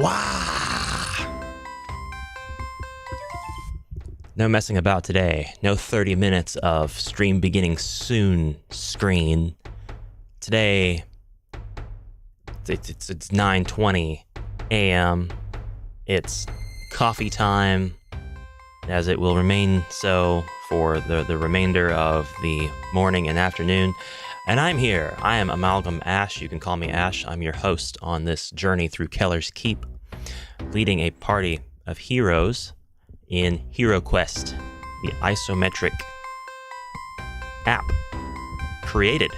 Wow! No messing about today. No 30 minutes of stream beginning soon screen. Today, it's 9:20 a.m. It's coffee time, as it will remain so for the remainder of the morning and afternoon. And I'm here. I am Amalgam Ash. You can call me Ash. I'm your host on this journey through Kellar's Keep, leading a party of heroes in HeroQuest, the isometric app created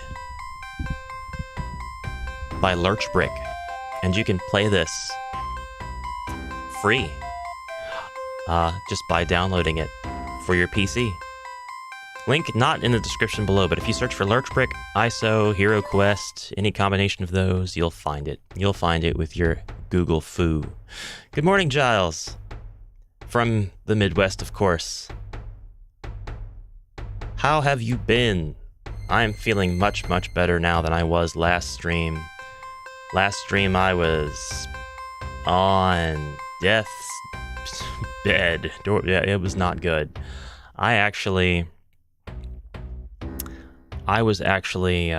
by Lurchbrick. And you can play this free just by downloading it for your PC. Link not in the description below, but if you search for Lurchbrick, ISO, HeroQuest, any combination of those, you'll find it. You'll find it with your Google foo. Good morning, Giles. From the Midwest, of course. How have you been? I'm feeling much, much better now than I was last stream. Last stream I was on death's bed. Yeah, it was not good. I was actually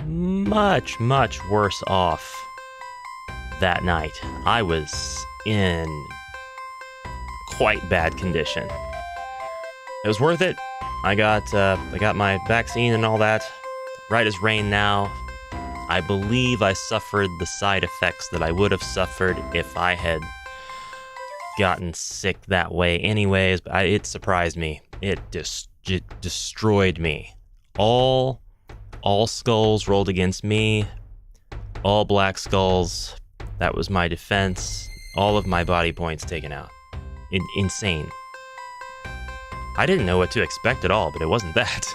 much, much worse off that night. I was in quite bad condition. It was worth it. I got my vaccine and all that. Right as rain now. I believe I suffered the side effects that I would have suffered if I had gotten sick that way anyways, but it surprised me. It destroyed me. All skulls rolled against me. All black skulls. That was my defense. All of my body points taken out. Insane. I didn't know what to expect at all, but it wasn't that.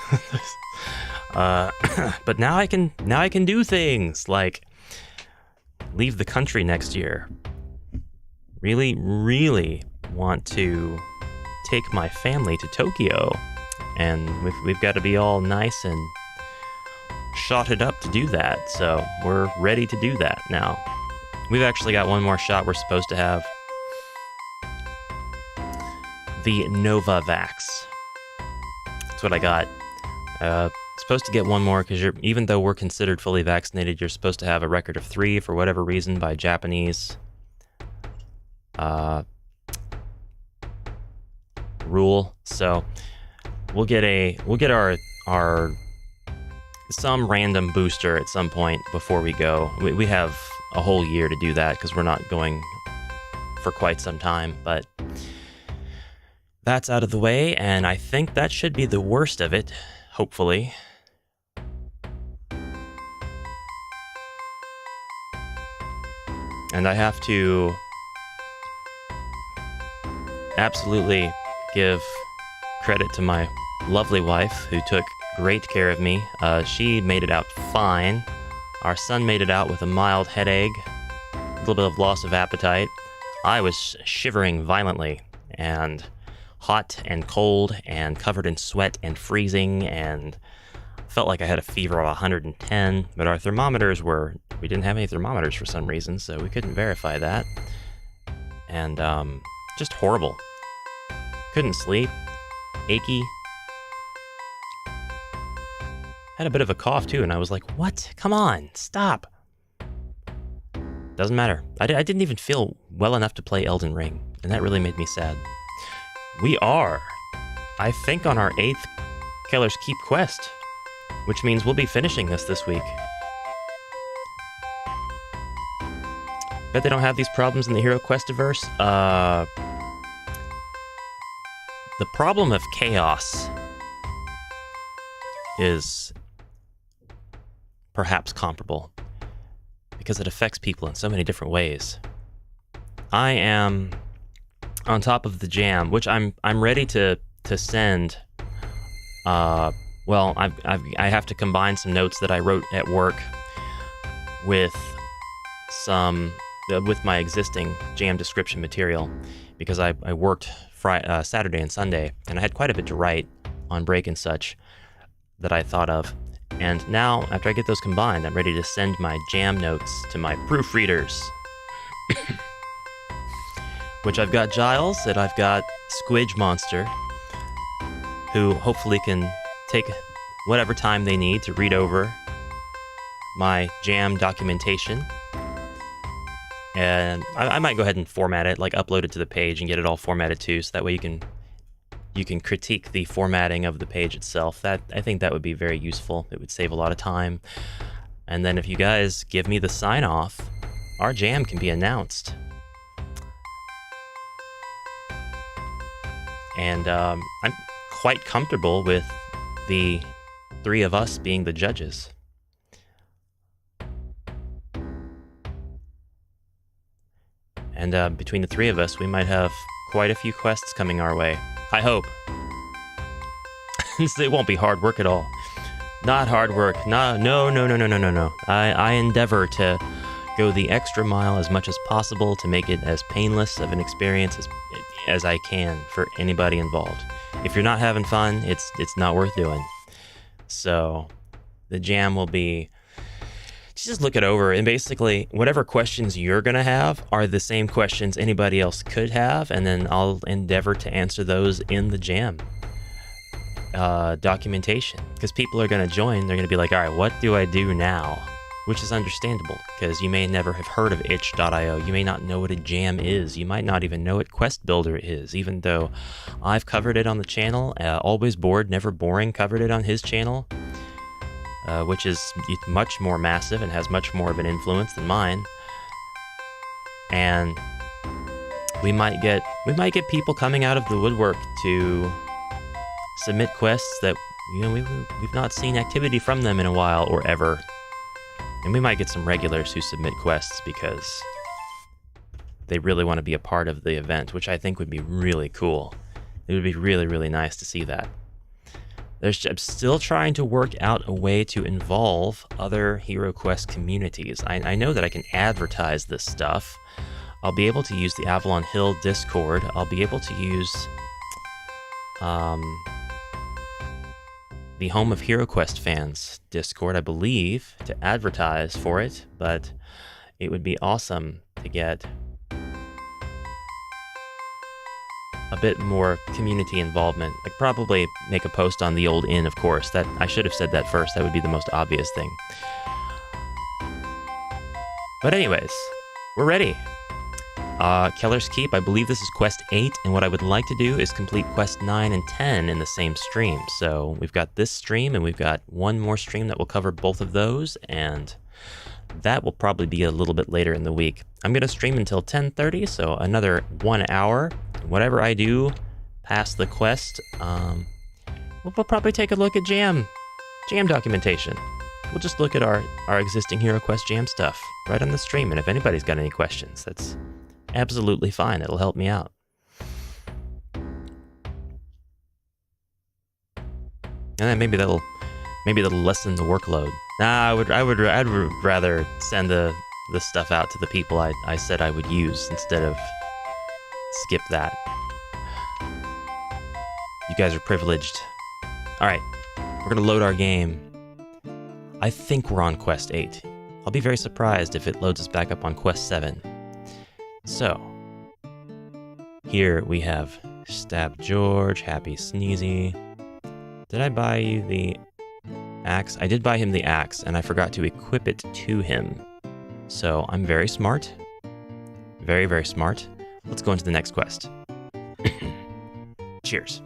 But now I can do things like leave the country next year. Really, really want to take my family to Tokyo, and we've got to be all nice and shotted up to do that. So we're ready to do that now. We've actually got one more shot we're supposed to have. The Novavax. That's what I got. Supposed to get one more because even though we're considered fully vaccinated, you're supposed to have a record of 3 for whatever reason by Japanese rule. So we'll get our some random booster at some point before we go. We have a whole year to do that because we're not going for quite some time, but that's out of the way, and I think that should be the worst of it, hopefully. And I have to absolutely give credit to my lovely wife who took great care of me. She made it out fine. Our son made it out with a mild headache, a little bit of loss of appetite. I was shivering violently and hot and cold and covered in sweat and freezing and felt like I had a fever of 110, but our thermometers we didn't have any thermometers for some reason, so we couldn't verify that. And just horrible. Couldn't sleep. Achy. Had a bit of a cough too, and I was like, what? Come on, stop. Doesn't matter. I didn't even feel well enough to play Elden Ring, and that really made me sad. We are, I think, on our 8th Kellar's Keep quest, which means we'll be finishing this week. Bet they don't have these problems in the HeroQuestiverse. The problem of chaos is perhaps comparable because it affects people in so many different ways. I am on top of the jam, which I'm ready to send. Well, I have to combine some notes that I wrote at work with my existing jam description material, because I worked Saturday and Sunday, and I had quite a bit to write on break and such that I thought of. And now, after I get those combined, I'm ready to send my jam notes to my proofreaders. Which I've got Giles and I've got Squidge Monster, who hopefully can take whatever time they need to read over my jam documentation. And I might go ahead and format it, like upload it to the page and get it all formatted too, so that way you can critique the formatting of the page itself. I think that would be very useful. It would save a lot of time. And then if you guys give me the sign off, our jam can be announced. And I'm quite comfortable with the three of us being the judges. And between the three of us, we might have quite a few quests coming our way. I hope. It won't be hard work at all. Not hard work. No. I endeavor to go the extra mile as much as possible to make it as painless of an experience as I can for anybody involved. If you're not having fun, it's not worth doing. So the jam will be, just look it over, and basically whatever questions you're gonna have are the same questions anybody else could have, and then I'll endeavor to answer those in the jam documentation, because people are gonna join. They're gonna be like, all right, what do I do now? Which is understandable, because you may never have heard of itch.io. You may not know what a jam is. You might not even know what Quest Builder is, even though I've covered it on the channel. Always Bored, Never Boring covered it on his channel, which is much more massive and has much more of an influence than mine. And we might get people coming out of the woodwork to submit quests that, you know, we've not seen activity from them in a while or ever. And we might get some regulars who submit quests because they really want to be a part of the event, which I think would be really cool. It would be really, really nice to see that. I'm still trying to work out a way to involve other HeroQuest communities. I know that I can advertise this stuff. I'll be able to use the Avalon Hill Discord. I'll be able to use the Home of HeroQuest Fans Discord, I believe, to advertise for it, but it would be awesome to get a bit more community involvement. Like, probably make a post on the old inn, of course. That I should have said that first. That would be the most obvious thing. But anyways, we're ready. Kellar's Keep, I believe this is Quest 8, and what I would like to do is complete Quest 9 and 10 in the same stream. So we've got this stream, and we've got one more stream that will cover both of those, and that will probably be a little bit later in the week. I'm going to stream until 10:30, so another 1 hour. Whatever I do past the quest, we'll probably take a look at jam documentation. We'll just look at our existing HeroQuest jam stuff right on the stream, and if anybody's got any questions, that's absolutely fine. It'll help me out. And then maybe that'll lessen the workload. Nah, I'd rather send the stuff out to the people I said I would use instead of skip that. You guys are privileged. All right, we're gonna load our game. I think we're on Quest 8. I'll be very surprised if it loads us back up on Quest 7. So, here we have Stab George, Happy Sneezy. Did I buy you the axe? I did buy him the axe, and I forgot to equip it to him. So, I'm very smart. Very, very smart. Let's go into the next quest. Cheers.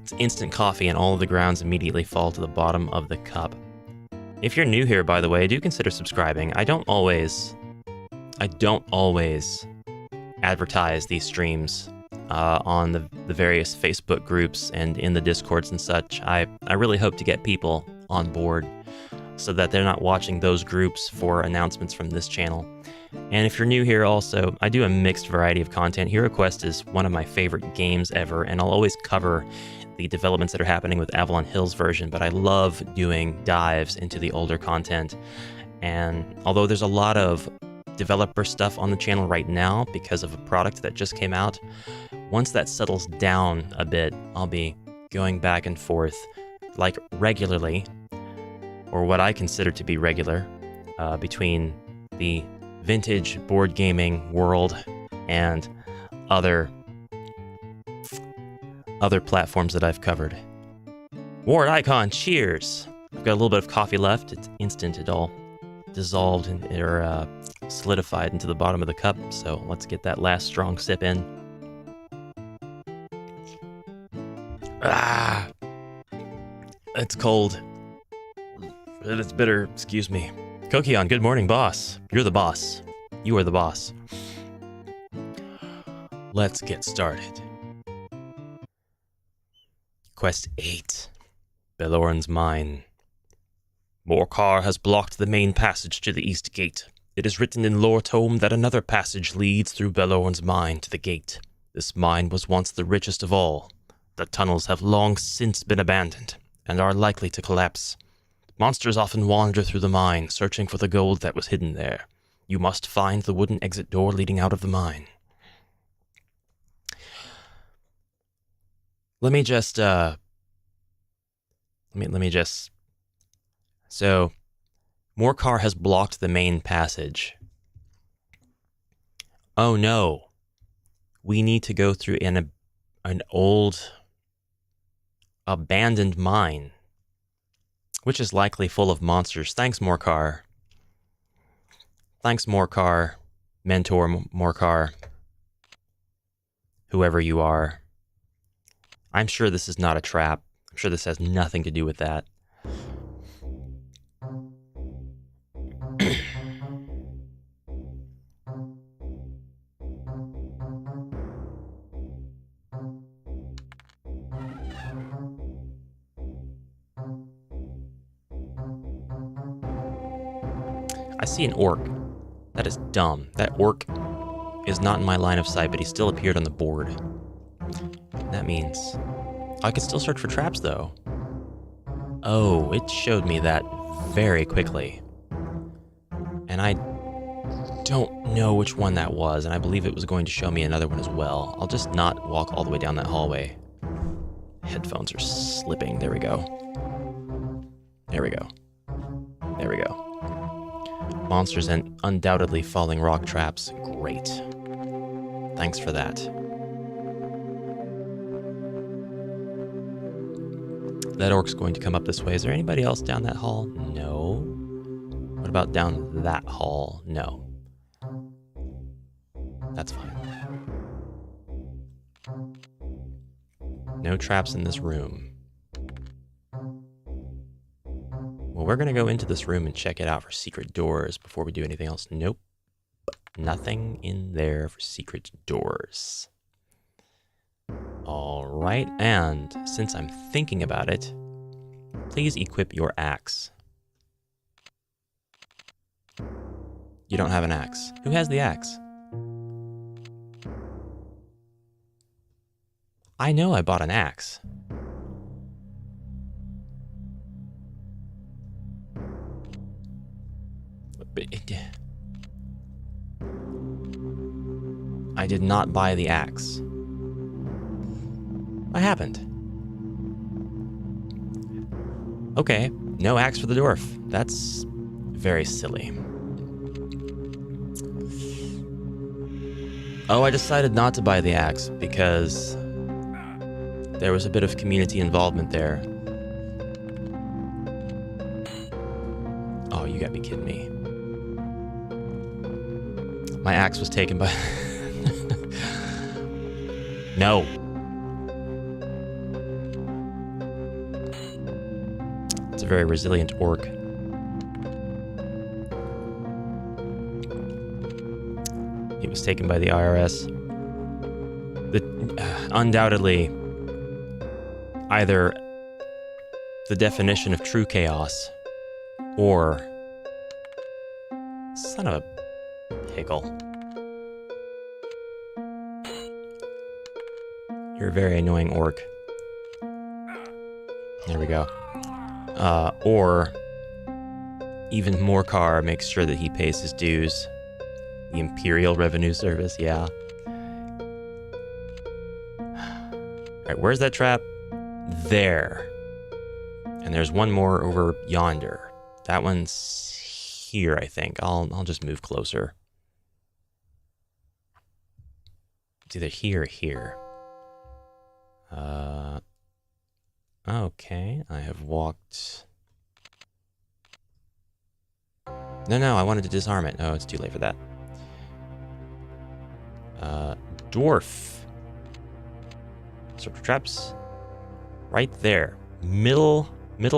It's instant coffee, and all of the grounds immediately fall to the bottom of the cup. If you're new here, by the way, do consider subscribing. I don't always advertise these streams on the various Facebook groups and in the Discords and such. I really hope to get people on board so that they're not watching those groups for announcements from this channel. And if you're new here also, I do a mixed variety of content. HeroQuest is one of my favorite games ever, and I'll always cover the developments that are happening with Avalon Hill's version, but I love doing dives into the older content. And although there's a lot of developer stuff on the channel right now because of a product that just came out, once that settles down a bit, I'll be going back and forth like regularly, or what I consider to be regular, between the vintage board gaming world and other platforms that I've covered. Ward Icon, cheers! I've got a little bit of coffee left. It's instant. It all dissolved or solidified into the bottom of the cup. So let's get that last strong sip in. Ah! It's cold. It's bitter. Excuse me. Kokion, good morning, boss. You're the boss. You are the boss. Let's get started. Quest 8. Belorn's Mine. Morcar has blocked the main passage to the east gate. It is written in lore tome that another passage leads through Belorn's Mine to the gate. This mine was once the richest of all. The tunnels have long since been abandoned and are likely to collapse. Monsters often wander through the mine, searching for the gold that was hidden there. You must find the wooden exit door leading out of the mine. Let me just, So, Morcar has blocked the main passage. Oh no. We need to go through an old, abandoned mine, which is likely full of monsters. Thanks, Morcar. Thanks, Morcar. Mentor Morcar. Whoever you are. I'm sure this is not a trap. I'm sure this has nothing to do with that. I see an orc. That is dumb. That orc is not in my line of sight, but he still appeared on the board. That means I could still search for traps, though. Oh, it showed me that very quickly. And I don't know which one that was, and I believe it was going to show me another one as well. I'll just not walk all the way down that hallway. Headphones are slipping. There we go. There we go. There we go. Monsters and undoubtedly falling rock traps. Great. Thanks for that. That orc's going to come up this way. Is there anybody else down that hall? No. What about down that hall? No. That's fine. No traps in this room. Well, we're going to go into this room and check it out for secret doors before we do anything else. Nope. Nothing in there for secret doors. All right, and since I'm thinking about it, please equip your axe. You don't have an axe. Who has the axe? I know I bought an axe. I did not buy the axe. I haven't. Okay, no axe for the dwarf. That's very silly. Oh, I decided not to buy the axe because there was a bit of community involvement there. Oh, you gotta be kidding me. My axe was taken by... No. It's a very resilient orc. He was taken by the IRS. Undoubtedly, either the definition of true chaos or son of a pickle. You're a very annoying orc. There we go. Or even Morcar makes sure that he pays his dues. The Imperial Revenue Service, yeah. Alright, where's that trap? There. And there's one more over yonder. That one's here, I think. I'll just move closer. It's either here or here. Okay, I have walked... No, I wanted to disarm it. Oh, it's too late for that. Dwarf. Search for traps. Right there. Middle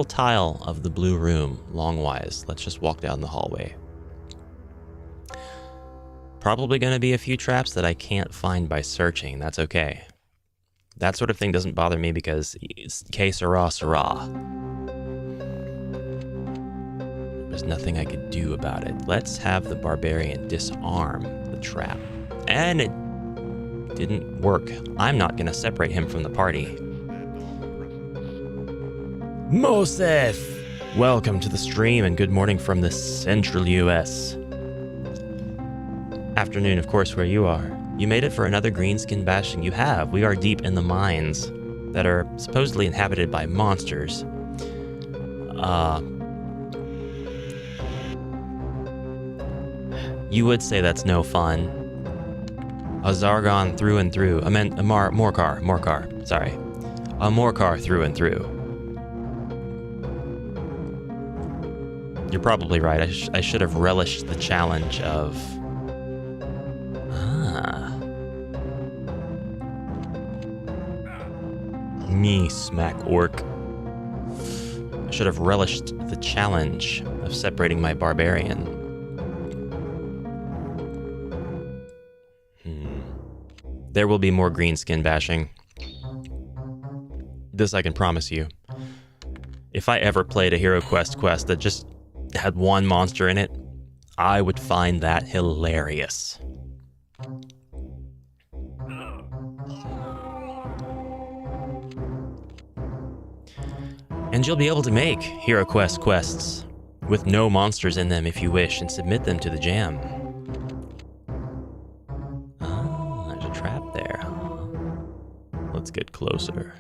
tile of the blue room, longwise. Let's just walk down the hallway. Probably going to be a few traps that I can't find by searching. That's okay. That sort of thing doesn't bother me because it's que sera, sera. There's nothing I could do about it. Let's have the barbarian disarm the trap. And it didn't work. I'm not going to separate him from the party. Moseth! Welcome to the stream and good morning from the central US. Afternoon, of course, where you are. You made it for another greenskin bashing. You have. We are deep in the mines that are supposedly inhabited by monsters. You would say that's no fun. A Zargon through and through. I meant a Morcar. Sorry. A Morcar through and through. You're probably right. I should have relished the challenge of... Me, smack orc. I should have relished the challenge of separating my barbarian. There will be more greenskin bashing. This I can promise you. If I ever played a HeroQuest quest that just had one monster in it, I would find that hilarious. And you'll be able to make HeroQuest quests with no monsters in them if you wish and submit them to the jam. Oh, there's a trap there. Let's get closer.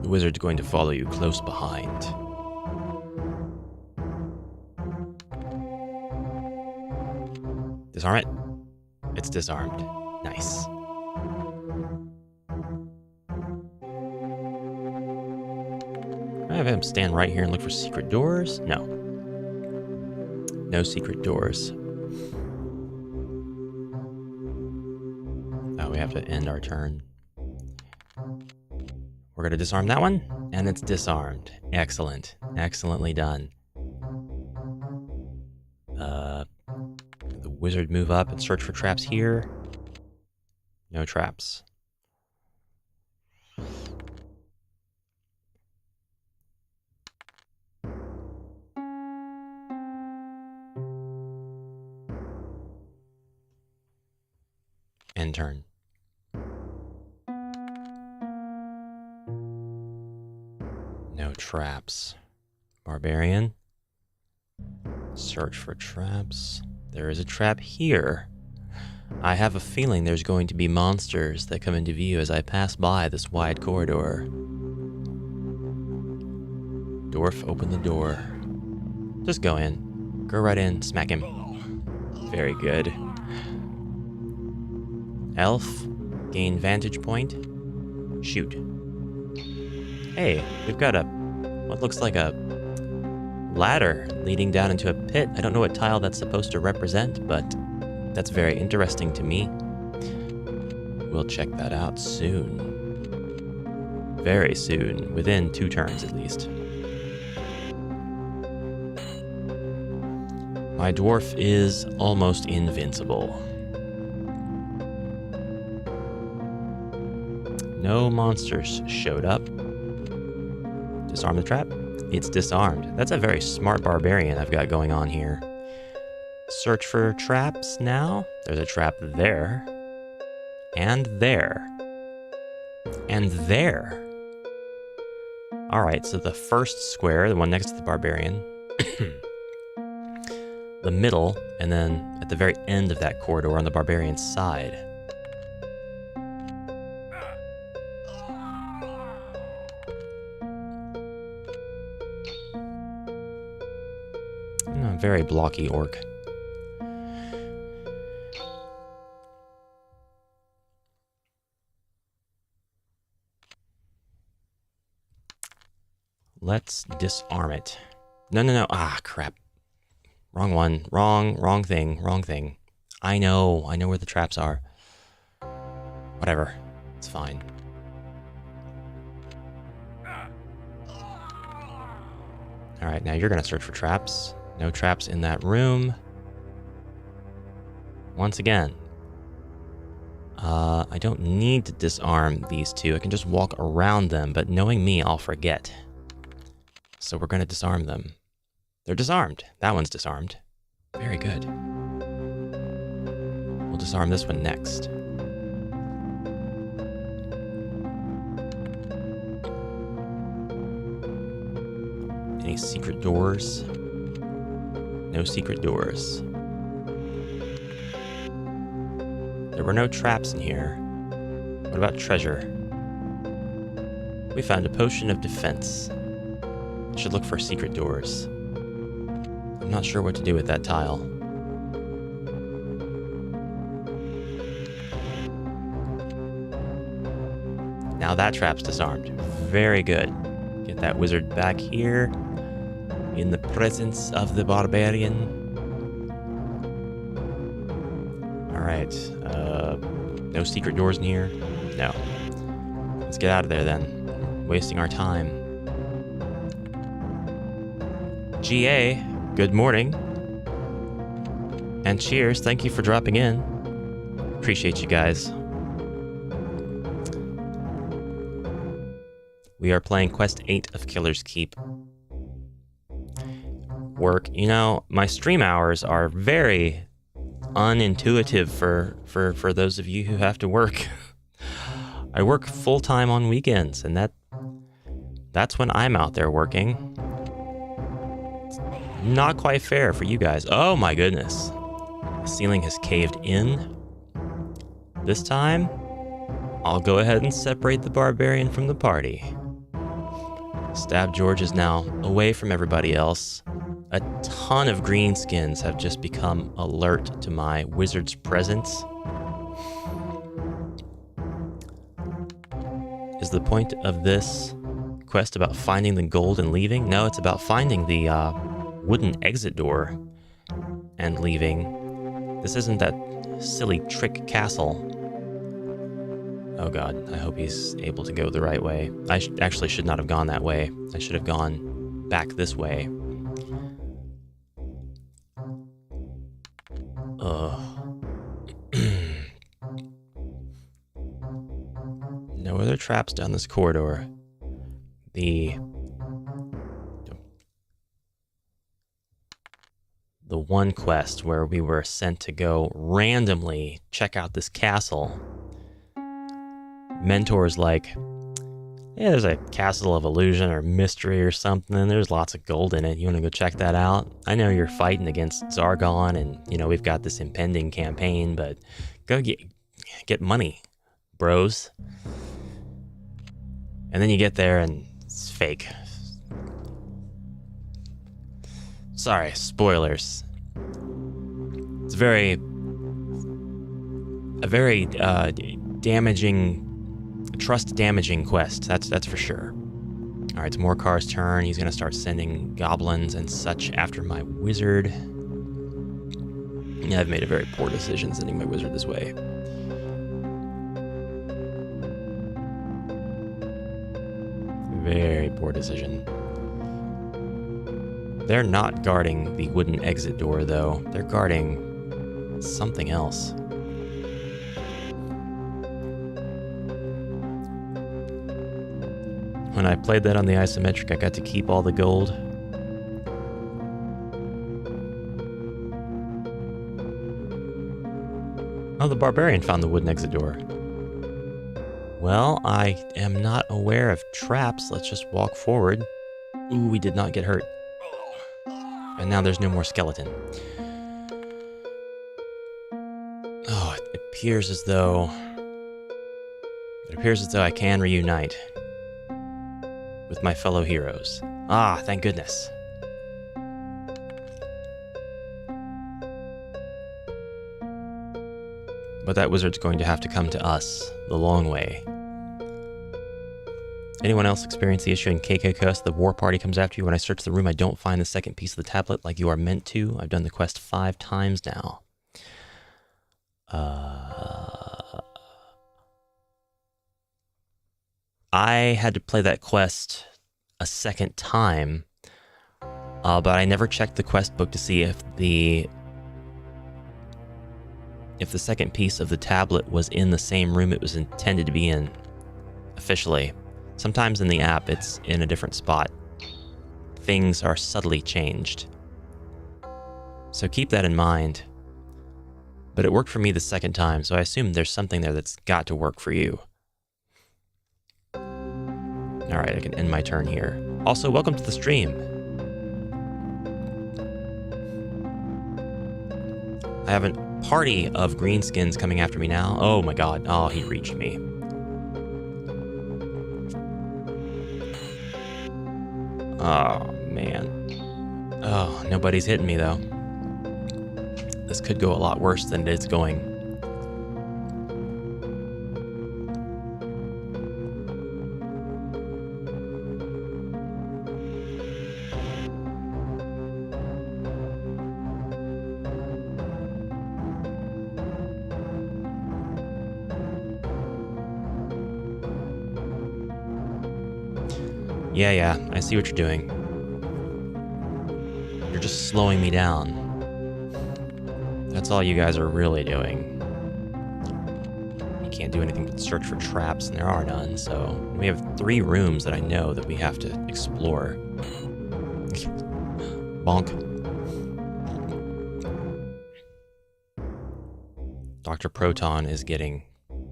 The wizard's going to follow you close behind. Disarm it. It's disarmed. Nice. I have him stand right here and look for secret doors? No. No secret doors. Oh, we have to end our turn. We're going to disarm that one, and it's disarmed. Excellent. Excellently done. The wizard move up and search for traps here. No traps. End turn. No traps. Barbarian. Search for traps. There is a trap here. I have a feeling there's going to be monsters that come into view as I pass by this wide corridor. Dwarf, open the door. Just go in. Go right in. Smack him. Very good. Elf, gain vantage point. Shoot. Hey, we've got what looks like a ladder leading down into a pit. I don't know what tile that's supposed to represent, but that's very interesting to me. We'll check that out soon. Very soon, within 2 turns at least. My dwarf is almost invincible. No monsters showed up. Disarm the trap. It's disarmed. That's a very smart barbarian I've got going on here. Search for traps now. There's a trap there. And there. And there. Alright, so the first square, the one next to the barbarian. The middle, and then at the very end of that corridor on the barbarian's side. very blocky orc. Let's disarm it. No. Ah, crap. Wrong one. Wrong thing. I know where the traps are. Whatever. It's fine. Alright, now you're gonna search for traps. No traps in that room. Once again, I don't need to disarm these two. I can just walk around them, but knowing me, I'll forget. So we're gonna disarm them. They're disarmed. That one's disarmed. Very good. We'll disarm this one next. Any secret doors? No secret doors. There were no traps in here. What about treasure? We found a potion of defense. Should look for secret doors. I'm not sure what to do with that tile. Now that trap's disarmed. Very good. Get that wizard back here. In the presence of the barbarian. Alright. No secret doors in here? No. Let's get out of there then. Wasting our time. GA, good morning. And cheers, thank you for dropping in. Appreciate you guys. We are playing Quest 8 of Kellar'S Keep. Work. You know, my stream hours are very unintuitive for those of you who have to work. I work full-time on weekends, and that's when I'm out there working. It's not quite fair for you guys. Oh my goodness. The ceiling has caved in. This time, I'll go ahead and separate the barbarian from the party. Stab George is now away from everybody else. A ton of greenskins have just become alert to my wizard's presence. Is the point of this quest about finding the gold and leaving? No, it's about finding the wooden exit door and leaving. This isn't that silly trick castle. Oh god, I hope he's able to go the right way. I actually should not have gone that way. I should have gone back this way. No other traps down this corridor. The one quest where we were sent to go randomly check out this castle. Mentor's like, yeah, there's a castle of illusion or mystery or something. There's lots of gold in it. You want to go check that out? I know you're fighting against Zargon, and you know we've got this impending campaign, but go get money, bros. And then you get there and it's fake. Sorry, spoilers. It's a very damaging. Trust-damaging quest, that's for sure. Alright, it's Morkar's turn. He's gonna start sending goblins and such after my wizard. Yeah, I've made a very poor decision sending my wizard this way. Very poor decision. They're not guarding the wooden exit door, though. They're guarding something else. When I played that on the isometric, I got to keep all the gold. Oh, the barbarian found the wooden exit door. Well, I am not aware of traps. Let's just walk forward. Ooh, we did not get hurt. And now there's no more skeleton. Oh, it appears as though I can reunite with my fellow heroes. Ah, thank goodness. But that wizard's going to have to come to us the long way. Anyone else experience the issue in KELLAR'S? The war party comes after you. When I search the room, I don't find the second piece of the tablet like you are meant to. I've done the quest 5 times now. I had to play that quest a second time, but I never checked the quest book to see if the second piece of the tablet was in the same room it was intended to be in officially. Sometimes in the app, it's in a different spot. Things are subtly changed. So keep that in mind. But it worked for me the second time, so I assume there's something there that's got to work for you. Alright, I can end my turn here. Also, welcome to the stream. I have a party of greenskins coming after me now. Oh my god. Oh, he reached me. Oh, man. Oh, nobody's hitting me, though. This could go a lot worse than it is going. Yeah, I see what you're doing. You're just slowing me down. That's all you guys are really doing. You can't do anything but search for traps, and there are none, so... We have 3 rooms that I know that we have to explore. Bonk. Dr. Proton is getting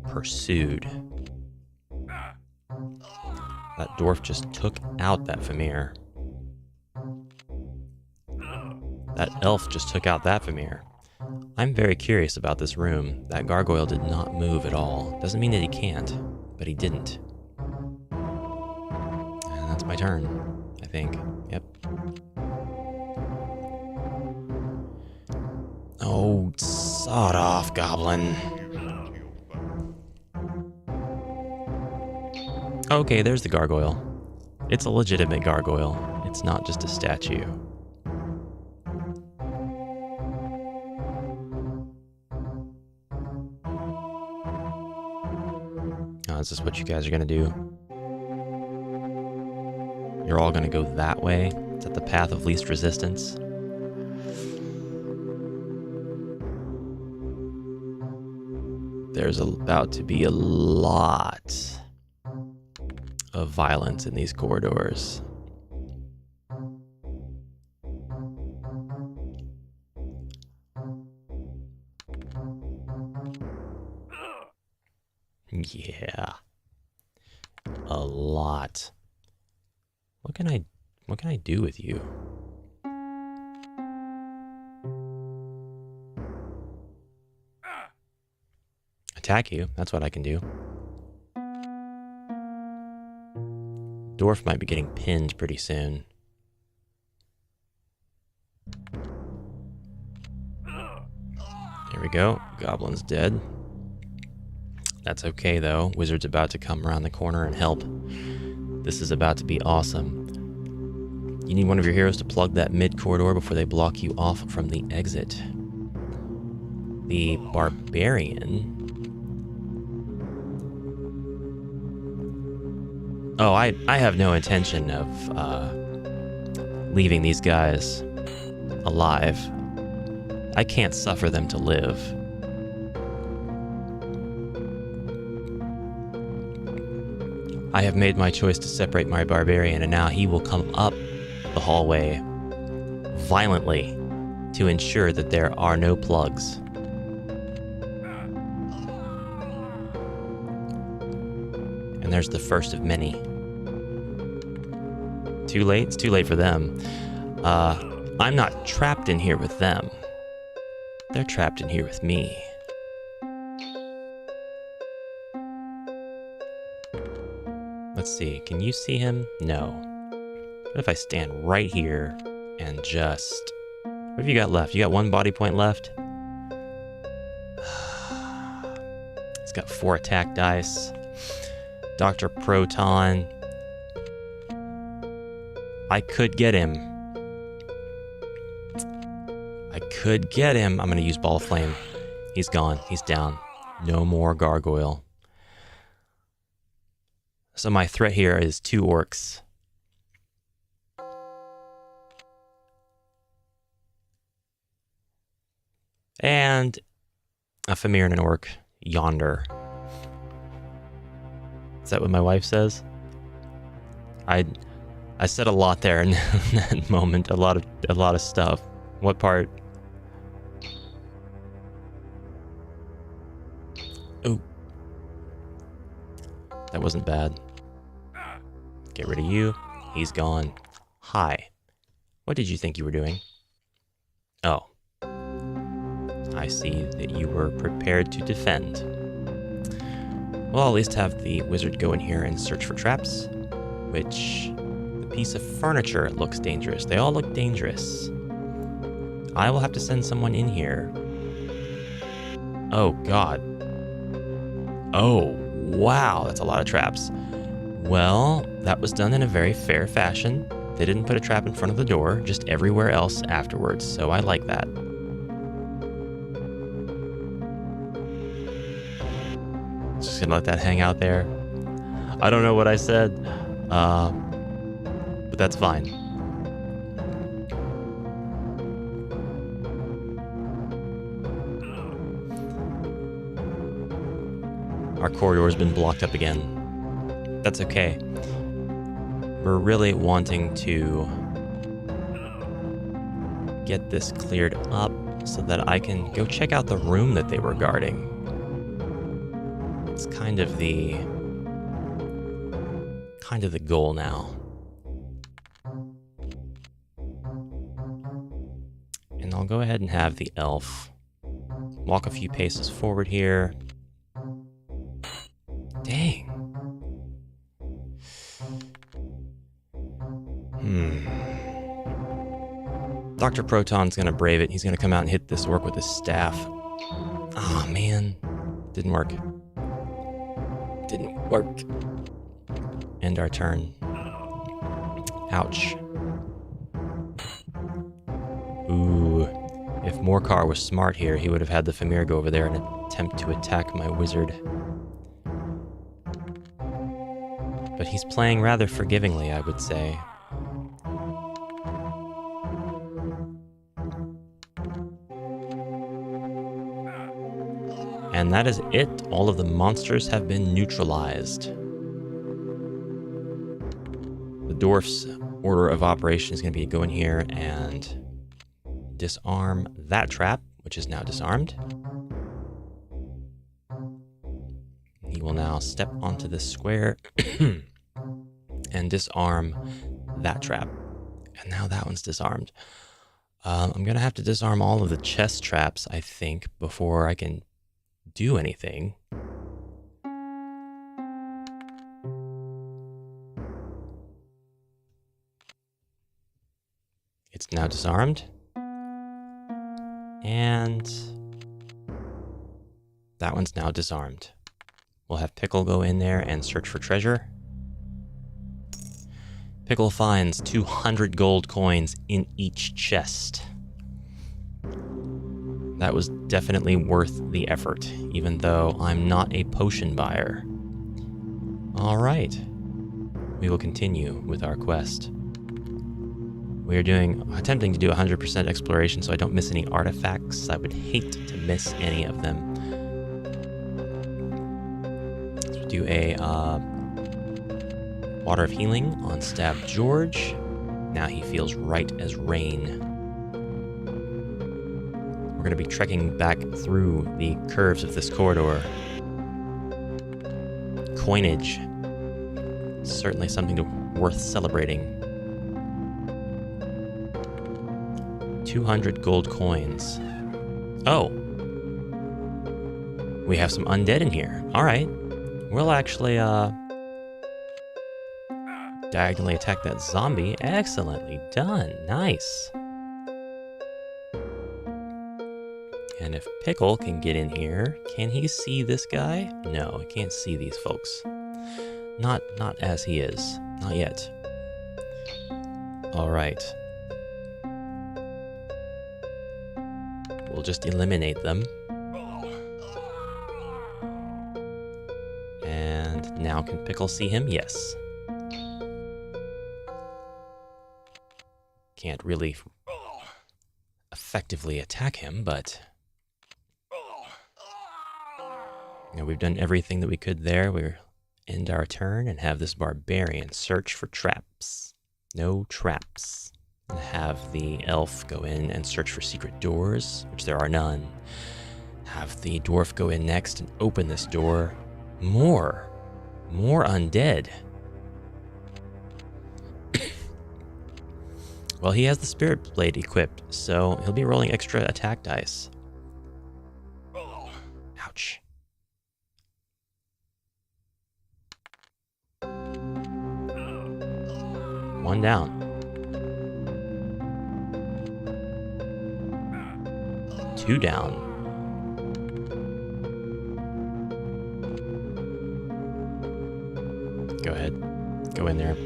pursued. That dwarf just took out that Famir. That elf just took out that Famir. I'm very curious about this room. That gargoyle did not move at all. Doesn't mean that he can't, but he didn't. And that's my turn, I think. Yep. Oh, sod off, goblin. Okay, there's the gargoyle. It's a legitimate gargoyle. It's not just a statue. Oh, is this what you guys are gonna do? You're all gonna go that way? Is that the path of least resistance? There's about to be a lot of violence in these corridors. Yeah. A lot. What can I do with you? Attack you, that's what I can do. Dwarf might be getting pinned pretty soon. Here we go. Goblin's dead. That's okay, though. Wizard's about to come around the corner and help. This is about to be awesome. You need one of your heroes to plug that mid-corridor before they block you off from the exit. The barbarian... Oh, I have no intention of leaving these guys alive. I can't suffer them to live. I have made my choice to separate my barbarian, and now he will come up the hallway violently to ensure that there are no plugs. And there's the first of many. Too late? It's too late for them. I'm not trapped in here with them. They're trapped in here with me. Let's see, can you see him? No. What if I stand right here and just... What have you got left? You got 1 body point left? He's got 4 attack dice. Dr. Proton. I could get him. I'm going to use Ball of Flame. He's gone. He's down. No more Gargoyle. So my threat here is 2 orcs. And a Famir and an orc yonder. Is that what my wife says? I said a lot there in that moment. A lot of stuff. What part? Oh. That wasn't bad. Get rid of you. He's gone. Hi. What did you think you were doing? Oh. I see that you were prepared to defend. Well, I'll at least have the wizard go in here and search for traps, which the piece of furniture looks dangerous. They all look dangerous. I will have to send someone in here. Oh, God. Oh, wow, that's a lot of traps. Well, that was done in a very fair fashion. They didn't put a trap in front of the door, just everywhere else afterwards, so I like that. Just gonna let that hang out there. I don't know what I said, but that's fine. Our corridor's been blocked up again. That's okay. We're really wanting to get this cleared up so that I can go check out the room that they were guarding. It's kind of the goal now. And I'll go ahead and have the elf walk a few paces forward here. Dang. Dr. Proton's gonna brave it. He's gonna come out and hit this orc with his staff. Oh man. Didn't work. Didn't work. End our turn. Ouch. Ooh. If Morcar was smart here, he would have had the Famir go over there and attempt to attack my wizard. But he's playing rather forgivingly, I would say. And that is it. All of the monsters have been neutralized. The dwarf's order of operation is going to be to go in here and disarm that trap, which is now disarmed. He will now step onto this square and disarm that trap. And now that one's disarmed. I'm going to have to disarm all of the chest traps, I think, before I can do anything. It's now disarmed. And that one's now disarmed. We'll have Pickle go in there and search for treasure. Pickle finds 200 gold coins in each chest. That was definitely worth the effort, even though I'm not a potion buyer. All right, we will continue with our quest. We are attempting to do 100% exploration so I don't miss any artifacts. I would hate to miss any of them. Let's do a Water of Healing on Stab George. Now he feels right as rain. We're going to be trekking back through the curves of this corridor. Coinage. Certainly something worth celebrating. 200 gold coins. Oh. We have some undead in here. Alright. We'll actually, diagonally attack that zombie. Excellently done. Nice. And if Pickle can get in here, can he see this guy? No, he can't see these folks. Not as he is. Not yet. Alright. We'll just eliminate them. And now can Pickle see him? Yes. Can't really effectively attack him, but... You know, we've done everything that we could there. We'll end our turn and have this barbarian search for traps. No traps. And have the elf go in and search for secret doors, which there are none. Have the dwarf go in next and open this door. More undead. Well, he has the Spirit Blade equipped, so he'll be rolling extra attack dice. Ouch. One down. Two down. Go ahead. Go in there.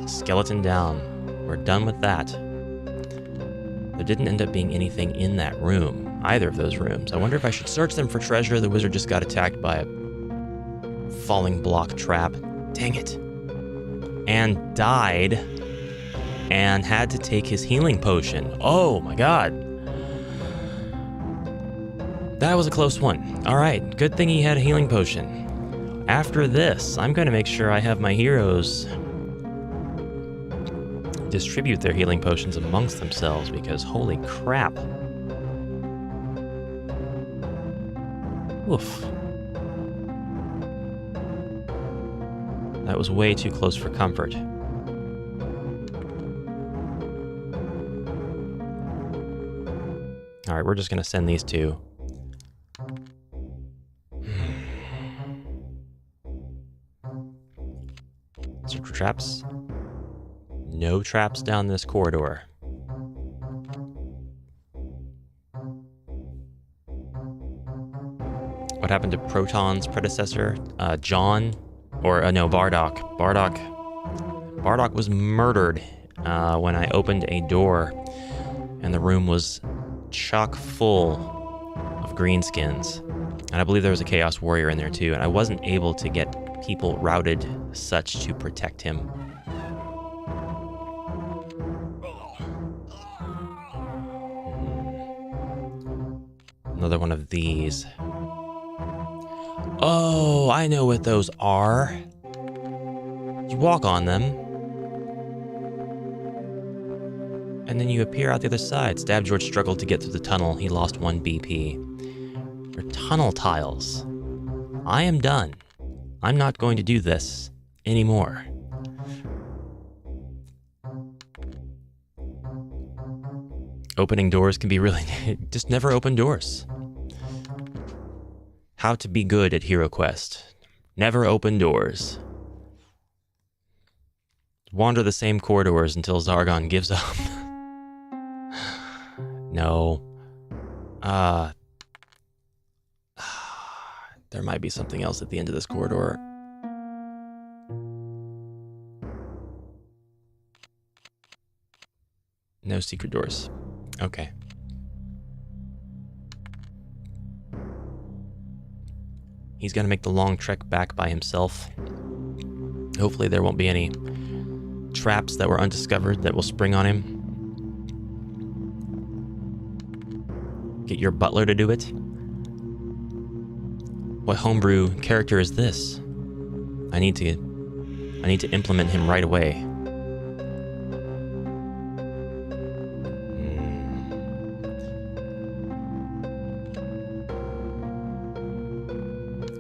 Skeleton down. We're done with that. There didn't end up being anything in that room, either of those rooms. I wonder if I should search them for treasure. The wizard just got attacked by a falling block trap. Dang it. And died and had to take his healing potion. Oh my god. That was a close one. Alright, good thing he had a healing potion. After this, I'm going to make sure I have my heroes distribute their healing potions amongst themselves, because holy crap. Oof. That was way too close for comfort. Alright, we're just gonna send these two. Search for traps. No traps down this corridor. What happened to Proton's predecessor? John? Or, no, Bardock. Bardock was murdered when I opened a door, and the room was chock full of greenskins. And I believe there was a Chaos Warrior in there too, and I wasn't able to get people routed such to protect him. Another one of these. Oh, I know what those are. You walk on them, and then you appear out the other side. Stab George struggled to get through the tunnel. He lost 1 BP. They're tunnel tiles. I am done. I'm not going to do this anymore. Opening doors can be really... just never open doors. How to be good at HeroQuest. Never open doors. Wander the same corridors until Zargon gives up. No. There might be something else at the end of this corridor. No secret doors. Okay. He's gonna make the long trek back by himself. Hopefully there won't be any traps that were undiscovered that will spring on him. Get your butler to do it. What homebrew character is this? I need to implement him right away.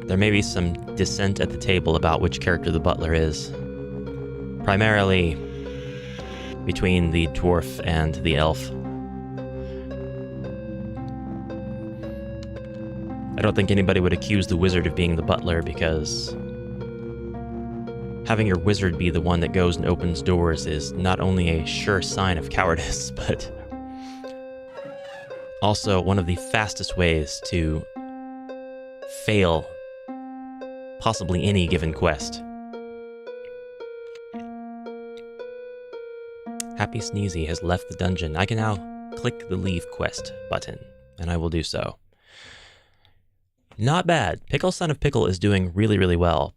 There may be some dissent at the table about which character the butler is. Primarily between the dwarf and the elf. I don't think anybody would accuse the wizard of being the butler, because having your wizard be the one that goes and opens doors is not only a sure sign of cowardice, but Also, one of the fastest ways to fail possibly any given quest. Happy Sneezy has left the dungeon. I can now click the Leave Quest button, and I will do so. Not bad. Pickle Son of Pickle is doing really, really well.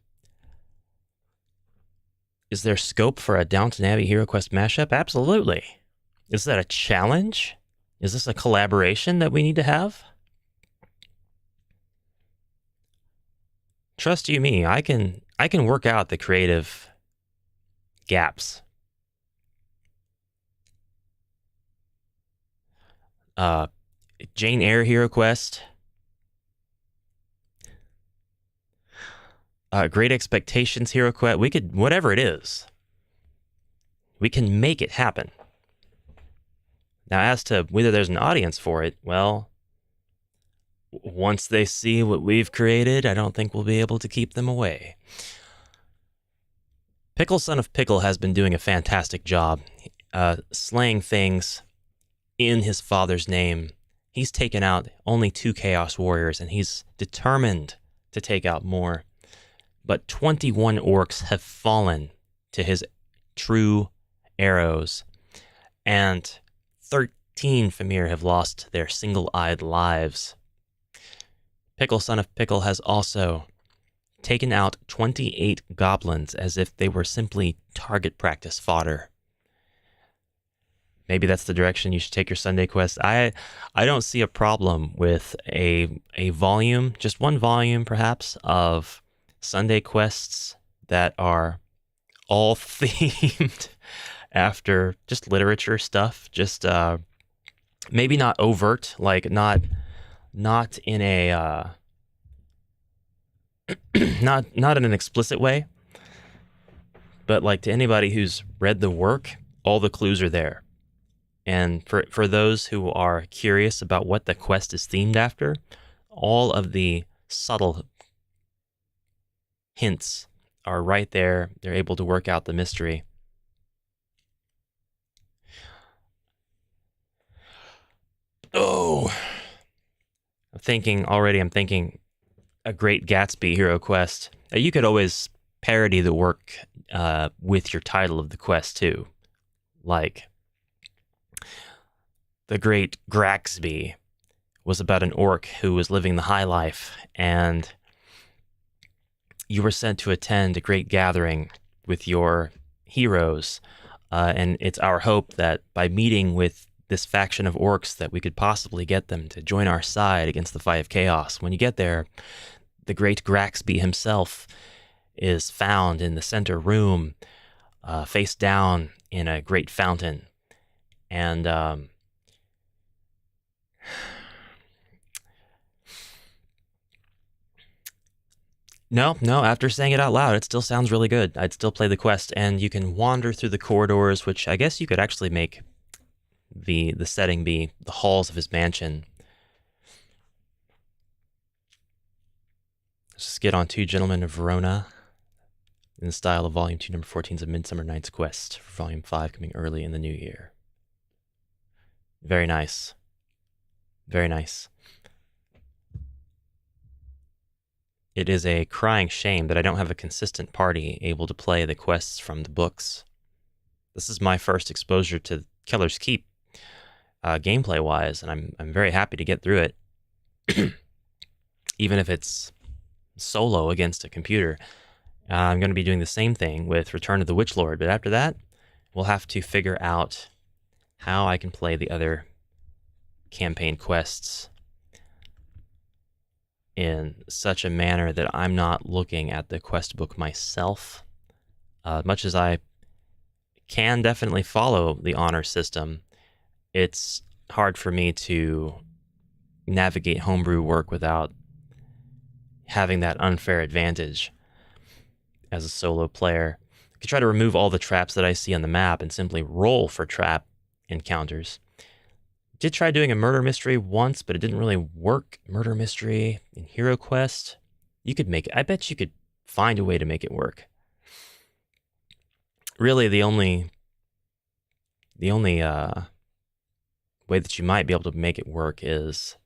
Is there scope for a Downton Abbey HeroQuest mashup? Absolutely. Is that a challenge? Is this a collaboration that we need to have? Trust you me, I can work out the creative gaps. Jane Eyre HeroQuest. Great Expectations HeroQuest. We could, whatever it is, we can make it happen. Now, as to whether there's an audience for it, well, once they see what we've created, I don't think we'll be able to keep them away. Pickle Son of Pickle has been doing a fantastic job slaying things in his father's name. He's taken out only 2 Chaos Warriors, and he's determined to take out more. But 21 orcs have fallen to his true arrows, and 13 Famir have lost their single-eyed lives. Pickle Son of Pickle has also taken out 28 goblins as if they were simply target practice fodder. Maybe that's the direction you should take your Sunday quest. I don't see a problem with a volume, just one volume perhaps, of Sunday quests that are all themed after just literature stuff. Just maybe not overt, like not in a not in an explicit way, but like to anybody who's read the work, all the clues are there. And for those who are curious about what the quest is themed after, all of the subtle hints are right there. They're able to work out the mystery. Oh, I'm thinking a Great Gatsby HeroQuest. You could always parody the work with your title of the quest too. Like, The Great Graxby was about an orc who was living the high life, and you were sent to attend a great gathering with your heroes, and it's our hope that by meeting with this faction of orcs that we could possibly get them to join our side against the Five of Chaos. When you get there, the Great Graxby himself is found in the center room, face down in a great fountain, and No, after saying it out loud, it still sounds really good. I'd still play the quest, and you can wander through the corridors, which I guess you could actually make the setting be the halls of his mansion. Let's just get on Two Gentlemen of Verona in the style of Volume 2, Number 14's A Midsummer Night's Quest for Volume 5 coming early in the new year. Very nice. Very nice. It is a crying shame that I don't have a consistent party able to play the quests from the books. This is my first exposure to Kellar's Keep, gameplay-wise, and I'm very happy to get through it, even if it's solo against a computer. I'm going to be doing the same thing with Return of the Witchlord, but after that, we'll have to figure out how I can play the other campaign quests in such a manner that I'm not looking at the quest book myself. Much as I can definitely follow the honor system, it's hard for me to navigate homebrew work without having that unfair advantage as a solo player. I could try to remove all the traps that I see on the map and simply roll for trap encounters. Did try doing a murder mystery once, but it didn't really work. Murder mystery in HeroQuest. You could make it. I bet you could find a way to make it work. Really, the only way that you might be able to make it work is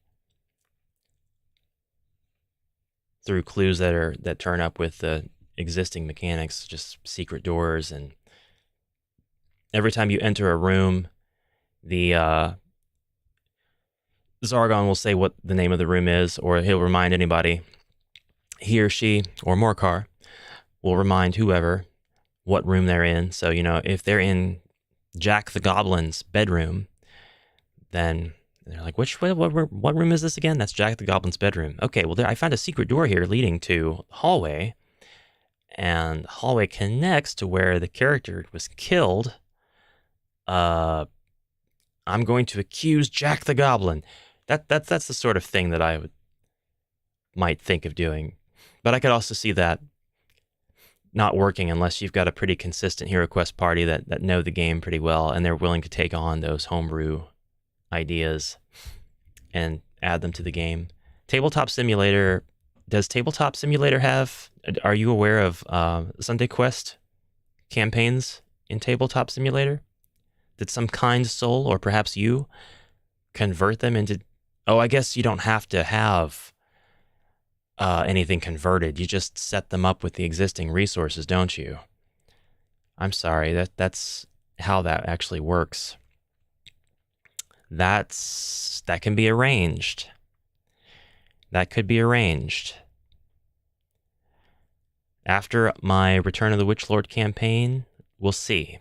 through clues that turn up with the existing mechanics, just secret doors, and every time you enter a room, the Zargon will say what the name of the room is, or he'll remind anybody. He or she, or Morcar, will remind whoever what room they're in. So, if they're in Jack the Goblin's bedroom, then they're like, what room is this again? That's Jack the Goblin's bedroom. Okay, well, I found a secret door here leading to the hallway, and the hallway connects to where the character was killed. I'm going to accuse Jack the Goblin. That's the sort of thing that I might think of doing. But I could also see that not working unless you've got a pretty consistent HeroQuest party that know the game pretty well, and they're willing to take on those homebrew ideas and add them to the game. Tabletop Simulator, does Tabletop Simulator are you aware of Sunday Quest campaigns in Tabletop Simulator? Did some kind soul, or perhaps you, convert them into... Oh, I guess you don't have to have anything converted. You just set them up with the existing resources, don't you? I'm sorry, that's how that actually works. That can be arranged. That could be arranged. After my Return of the Witchlord campaign, we'll see.